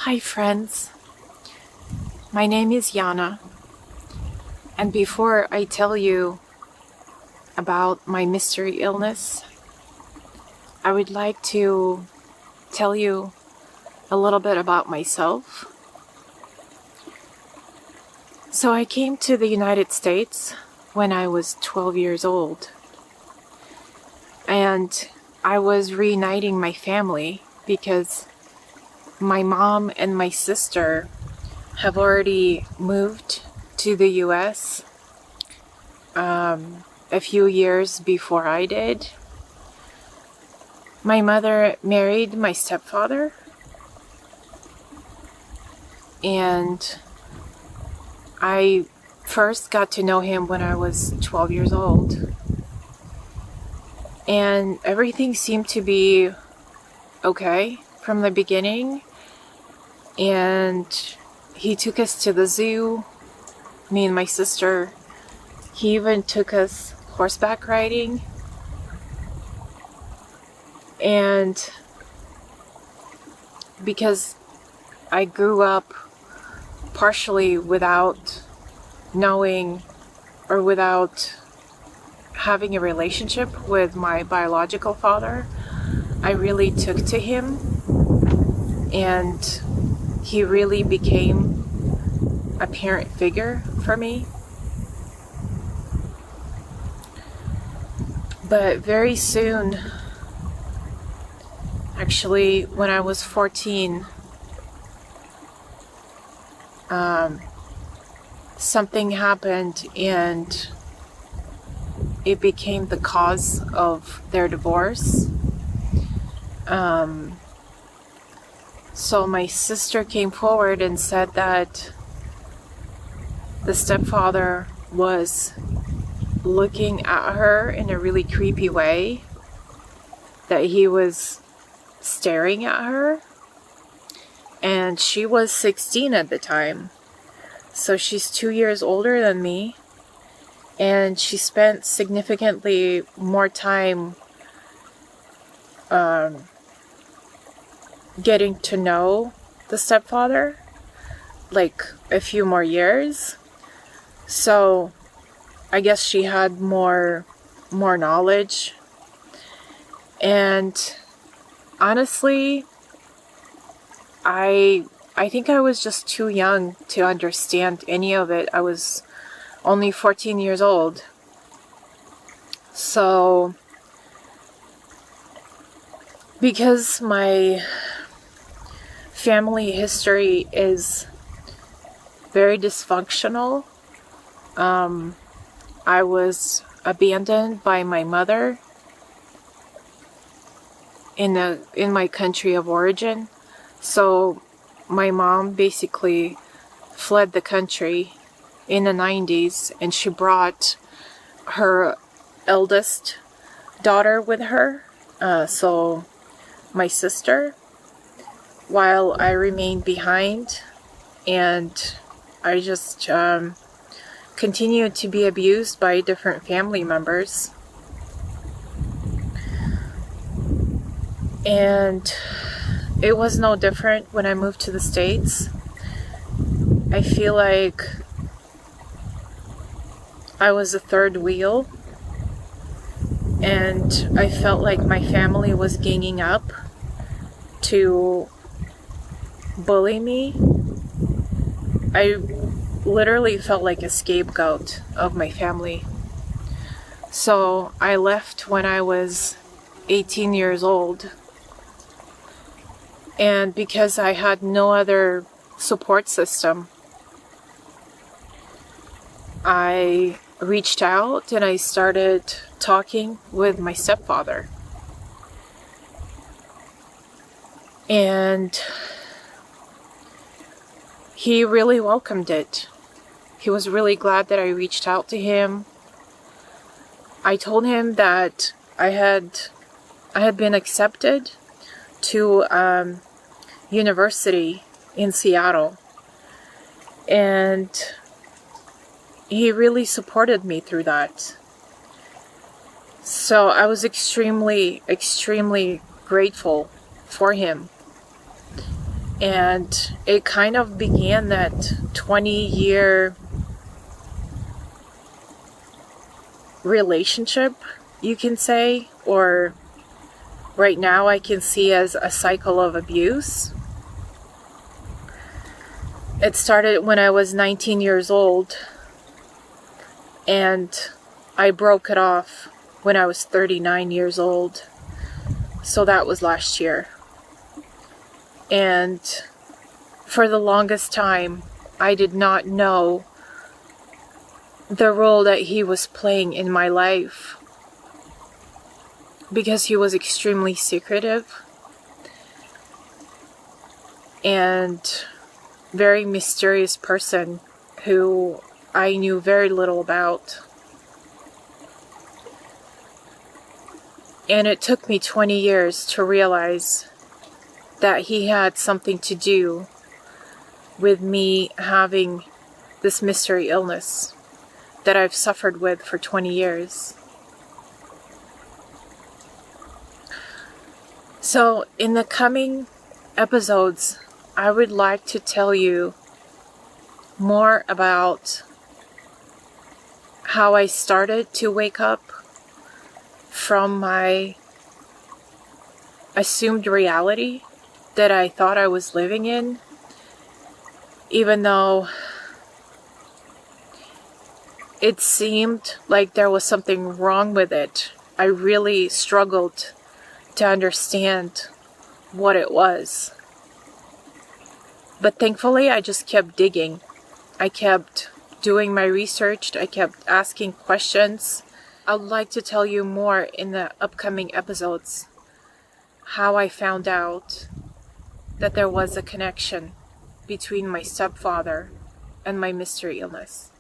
Hi friends, my name is Yana, and before I tell you about my mystery illness, I would like to tell you a little bit about myself. So I came to the United States when I was 12 years old, and I was reuniting my family because my mom and my sister have already moved to the US a few years before I did. My mother married my stepfather, and I first got to know him when I was 12 years old. And everything seemed to be okay from the beginning. And he took us to the zoo, me and my sister. He even took us horseback riding. And because I grew up partially without knowing or without having a relationship with my biological father, I really took to him, and he really became a parent figure for me. But very soon, actually when I was 14, something happened and it became the cause of their divorce. So my sister came forward and said that the stepfather was looking at her in a really creepy way, that he was staring at her, and she was 16 at the time. So she's 2 years older than me, and she spent significantly more time getting to know the stepfather, like a few more years. So I guess she had more knowledge. And honestly, I think I was just too young to understand any of it. I was only 14 years old. So because my family history is very dysfunctional, I was abandoned by my mother in my country of origin. So my mom basically fled the country in the 90s, and she brought her eldest daughter with her, so my sister, while I remained behind, and I just continued to be abused by different family members. And it was no different when I moved to the States. I feel like I was a third wheel, and I felt like my family was ganging up to bully me. I literally felt like a scapegoat of my family. So I left when I was 18 years old. And because I had no other support system, I reached out and I started talking with my stepfather. And he really welcomed it. He was really glad that I reached out to him. I told him that I had been accepted to university in Seattle, and he really supported me through that. So I was extremely, extremely grateful for him. And it kind of began that 20-year relationship, you can say, or right now I can see as a cycle of abuse. It started when I was 19 years old, and I broke it off when I was 39 years old. So that was last year. And for the longest time, I did not know the role that he was playing in my life, because he was extremely secretive and very mysterious person who I knew very little about. And it took me 20 years to realize that he had something to do with me having this mystery illness that I've suffered with for 20 years. So in the coming episodes, I would like to tell you more about how I started to wake up from my assumed reality that I thought I was living in, even though it seemed like there was something wrong with it. I really struggled to understand what it was. But thankfully, I just kept digging. I kept doing my research. I kept asking questions. I would like to tell you more in the upcoming episodes how I found out that there was a connection between my stepfather and my mystery illness.